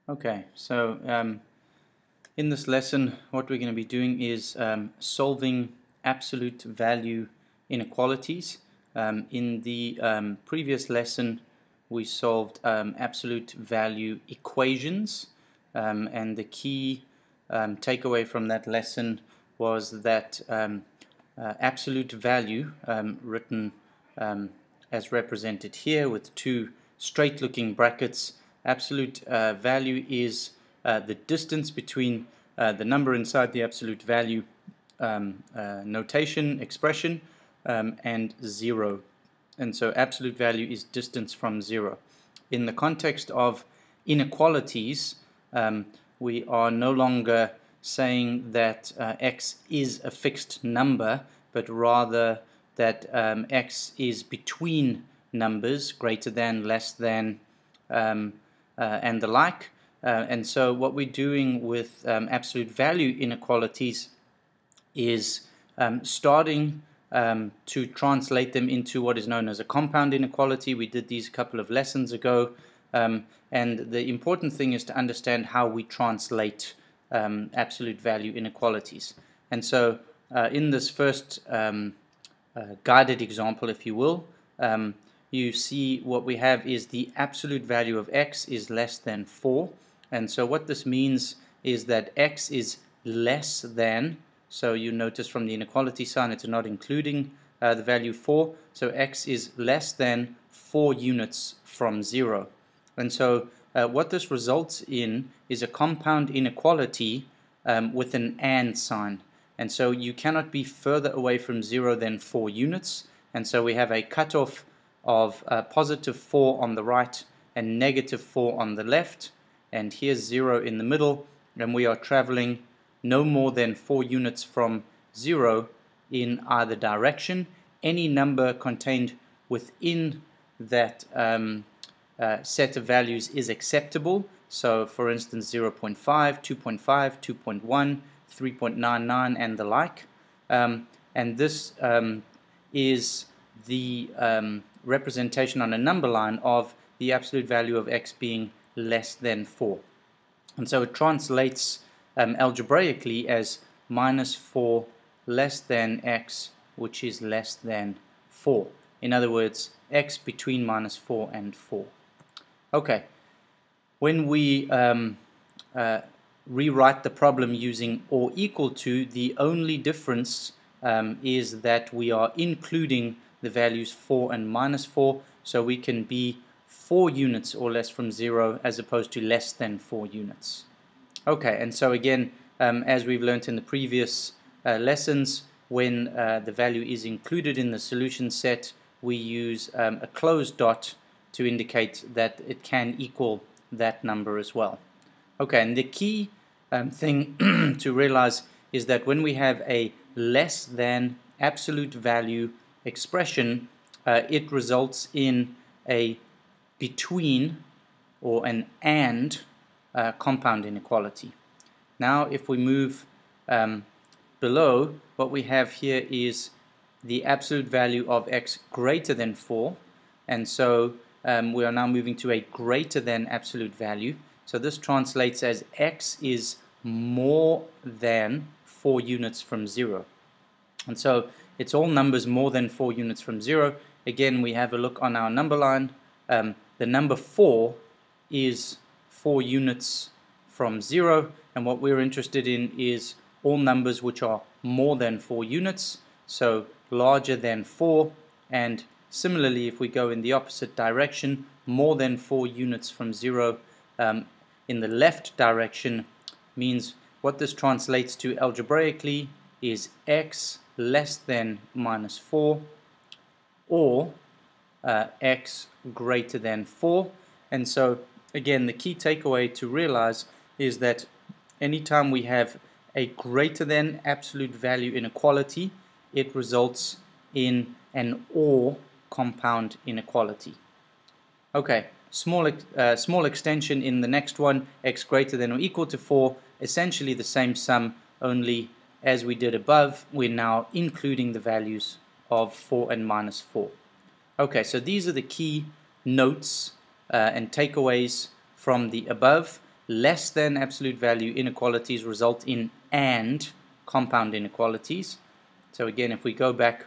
Okay, so in this lesson, what we're going to be doing is solving absolute value inequalities. In the previous lesson, we solved absolute value equations, and the key takeaway from that lesson was that absolute value, written as represented here with two straight-looking brackets, absolute value is the distance between the number inside the absolute value notation expression and 0. And so absolute value is distance from 0. In the context of inequalities, we are no longer saying that x is a fixed number, but rather that x is between numbers, greater than, less than, and the like. And so what we're doing with absolute value inequalities is starting to translate them into what is known as a compound inequality. We did these a couple of lessons ago, and the important thing is to understand how we translate absolute value inequalities. And so in this first guided example, if you will, you see what we have is the absolute value of x is less than 4. And so what this means is that x is less than, so you notice from the inequality sign it's not including the value 4, so x is less than 4 units from 0. And so what this results in is a compound inequality with an AND sign. And so you cannot be further away from 0 than 4 units. And so we have a cutoff of positive 4 on the right and negative 4 on the left. And here's 0 in the middle. And we are traveling no more than 4 units from 0 in either direction. Any number contained within that set of values is acceptable. So for instance 0.5, 2.5, 2.1, 3.99 and the like. And this is the representation on a number line of the absolute value of x being less than 4. And so it translates algebraically as minus 4 less than x, which is less than 4. In other words, x between minus 4 and 4. Okay, when we rewrite the problem using or equal to, the only difference is that we are including the values 4 and minus 4, so we can be 4 units or less from 0 as opposed to less than 4 units. Okay, and so again, as we've learned in the previous lessons, when the value is included in the solution set, we use a closed dot to indicate that it can equal that number as well. Okay, and the key thing to realize is that when we have a less than absolute value expression, it results in a between or an AND compound inequality. Now if we move below, what we have here is the absolute value of x greater than 4, and so we are now moving to a greater than absolute value. So this translates as x is more than 4 units from 0. And so it's all numbers more than 4 units from 0. Again, we have a look on our number line. The number 4 is 4 units from 0, and what we're interested in is all numbers which are more than 4 units, so larger than 4, and similarly if we go in the opposite direction, more than 4 units from 0 in the left direction means what this translates to algebraically is x less than minus 4 or x greater than 4. And so again, the key takeaway to realize is that anytime we have a greater than absolute value inequality, it results in an OR compound inequality. Okay, small extension in the next one, x greater than or equal to 4, essentially the same sum, only as we did above, we're now including the values of 4 and minus 4. Okay, so these are the key notes and takeaways from the above. less than absolute value inequalities result in and compound inequalities. So again, if we go back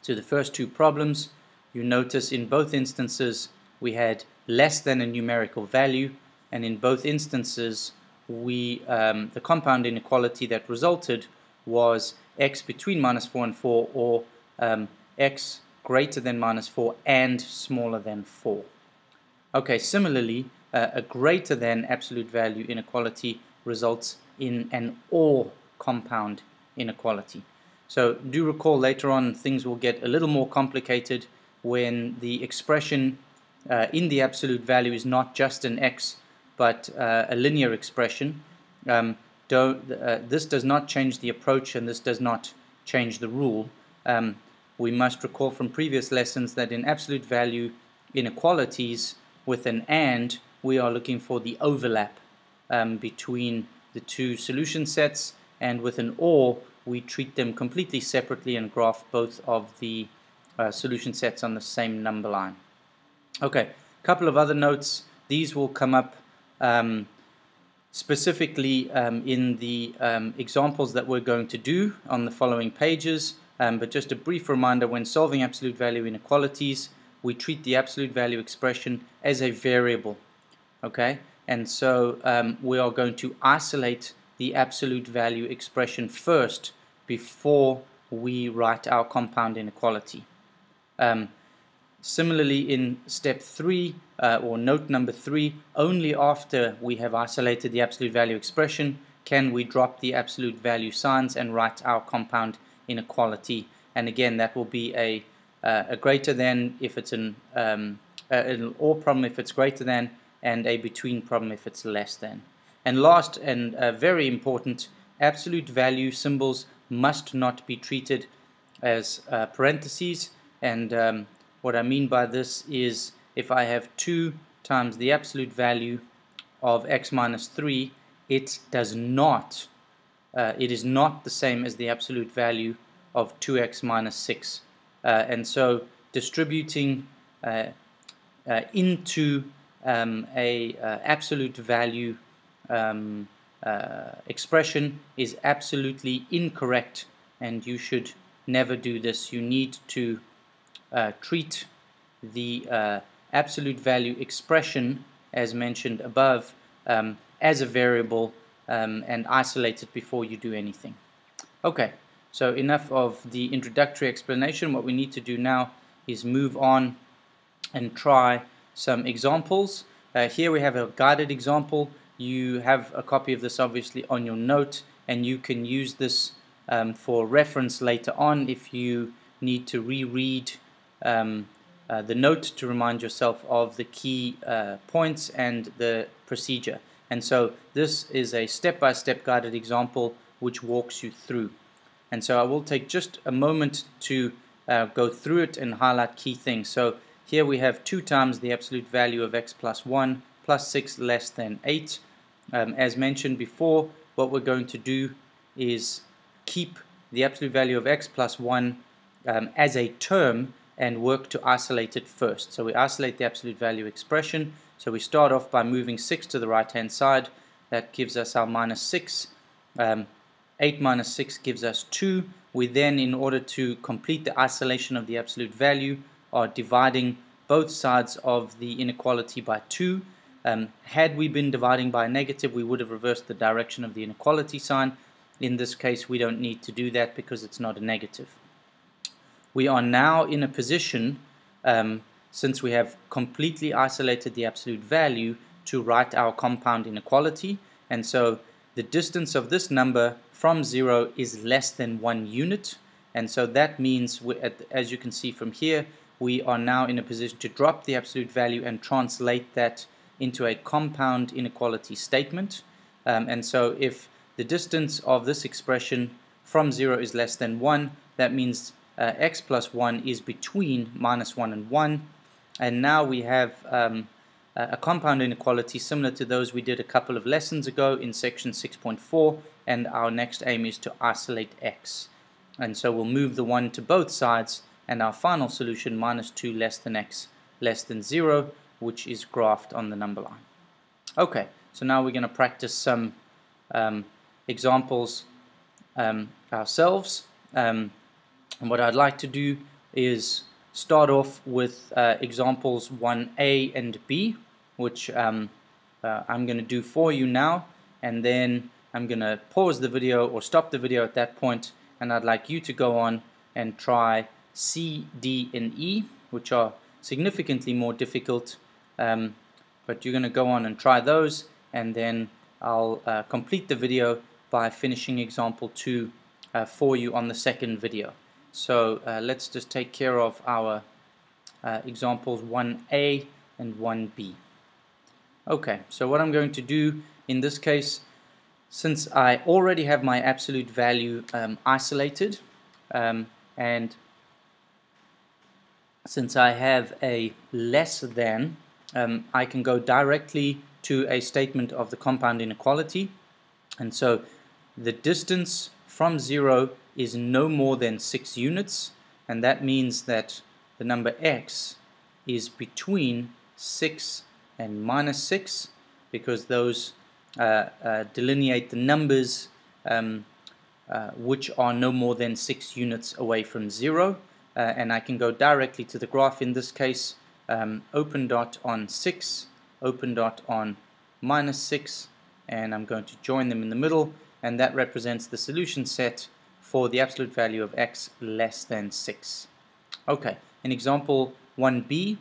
to the first two problems, you notice in both instances we had less than a numerical value, and in both instances the compound inequality that resulted was x between -4 and 4, or x greater than -4 and smaller than 4. Okay, similarly, a greater than absolute value inequality results in an or compound inequality. So do recall later on things will get a little more complicated when the expression in the absolute value is not just an x but a linear expression. This does not change the approach, and this does not change the rule. We must recall from previous lessons that in absolute value inequalities with an and, we are looking for the overlap between the two solution sets, and with an or, we treat them completely separately and graph both of the solution sets on the same number line. Okay, a couple of other notes. These will come up specifically in the examples that we're going to do on the following pages, but just a brief reminder: when solving absolute value inequalities, we treat the absolute value expression as a variable, okay? And so we are going to isolate the absolute value expression first before we write our compound inequality. Similarly, in step 3, or note number 3, only after we have isolated the absolute value expression can we drop the absolute value signs and write our compound inequality. And again, that will be a greater than if it's an or problem if it's greater than, and a between problem if it's less than. And last, and very important, absolute value symbols must not be treated as parentheses. And what I mean by this is, if I have 2 times the absolute value of x minus 3, it is not the same as the absolute value of 2x minus 6. And so distributing into a absolute value expression is absolutely incorrect, and you should never do this. You need to treat the absolute value expression, as mentioned above, as a variable and isolate it before you do anything. Okay, so enough of the introductory explanation. What we need to do now is move on and try some examples. Here we have a guided example. You have a copy of this obviously on your note, and you can use this for reference later on if you need to reread the note to remind yourself of the key points and the procedure. And so this is a step-by-step guided example which walks you through. And so I will take just a moment to go through it and highlight key things. So here we have 2 times the absolute value of x plus 1 plus 6 less than 8. As mentioned before, what we're going to do is keep the absolute value of x plus 1 as a term and work to isolate it first. So we isolate the absolute value expression. So we start off by moving 6 to the right hand side. That gives us our minus 6. 8 minus 6 gives us 2. We then, in order to complete the isolation of the absolute value, are dividing both sides of the inequality by 2. Had we been dividing by a negative, we would have reversed the direction of the inequality sign. In this case, we don't need to do that because it's not a negative. We are now in a position, since we have completely isolated the absolute value, to write our compound inequality. And so the distance of this number from 0 is less than 1 unit. And so that means, as you can see from here, we are now in a position to drop the absolute value and translate that into a compound inequality statement. And so if the distance of this expression from 0 is less than 1, that means x plus 1 is between minus 1 and 1. And now we have a compound inequality similar to those we did a couple of lessons ago in section 6.4, and our next aim is to isolate x. And so we'll move the 1 to both sides, and our final solution, minus 2 less than x less than 0, which is graphed on the number line. Okay, So now we're going to practice some examples ourselves. And what I'd like to do is start off with examples 1A and B, which I'm going to do for you now, and then I'm going to pause the video or stop the video at that point, and I'd like you to go on and try C, D, and E, which are significantly more difficult, but you're going to go on and try those, and then I'll complete the video by finishing example 2 for you on the second video. So let's just take care of our examples 1A and 1B. Okay, so what I'm going to do in this case, since I already have my absolute value isolated, and since I have a less than, I can go directly to a statement of the compound inequality. And so the distance from 0 is no more than 6 units, and that means that the number x is between 6 and minus 6, because those delineate the numbers which are no more than 6 units away from 0. And I can go directly to the graph in this case, open dot on 6, open dot on minus 6, and I'm going to join them in the middle, and that represents the solution set for the absolute value of x less than 6. Okay, in example 1b,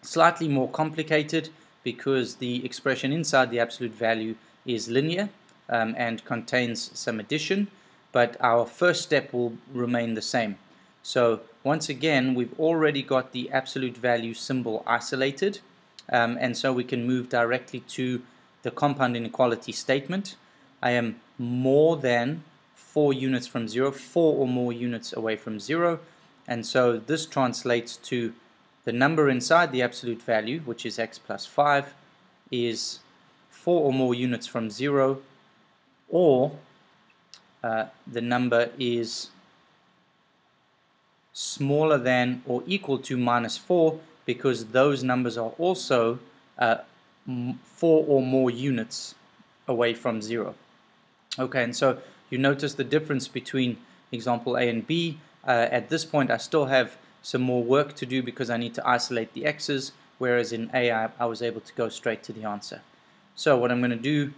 slightly more complicated because the expression inside the absolute value is linear and contains some addition, but our first step will remain the same. So once again, we've already got the absolute value symbol isolated, and so we can move directly to the compound inequality statement. I am more than 4 units from 0, 4 or more units away from 0, and so this translates to the number inside the absolute value, which is x plus 5, is 4 or more units from 0, or the number is smaller than or equal to minus 4, because those numbers are also 4 or more units away from 0. Okay, and so you notice the difference between example A and B. At this point I still have some more work to do because I need to isolate the x's, whereas in A I was able to go straight to the answer. So what I'm going to do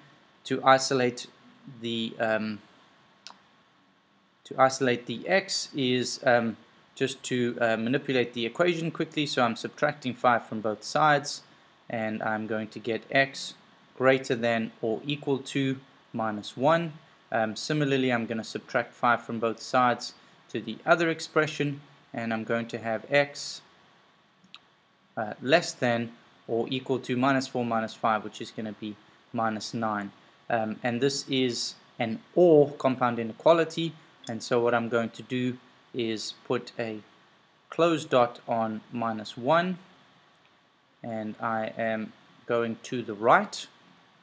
to isolate the x is just to manipulate the equation quickly. So I'm subtracting 5 from both sides, and I'm going to get x greater than or equal to minus 1. Similarly, I'm going to subtract 5 from both sides to the other expression, and I'm going to have x less than or equal to minus 4 minus 5, which is going to be minus 9. And this is an OR compound inequality, and so what I'm going to do is put a closed dot on minus 1, and I am going to the right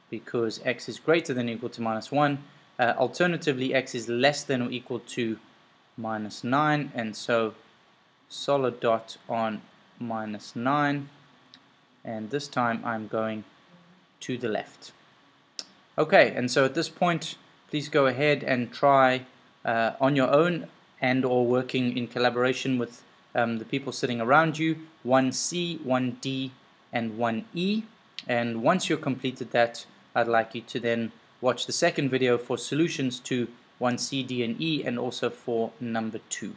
because x is greater than or equal to minus 1. Alternatively, x is less than or equal to minus 9, and so solid dot on minus 9, and this time I'm going to the left. Okay, and so at this point, please go ahead and try on your own and or working in collaboration with the people sitting around you, 1C, 1D, and 1E. And once you've completed that, I'd like you to then watch the second video for solutions to 1C, D, and E, and also for number 2.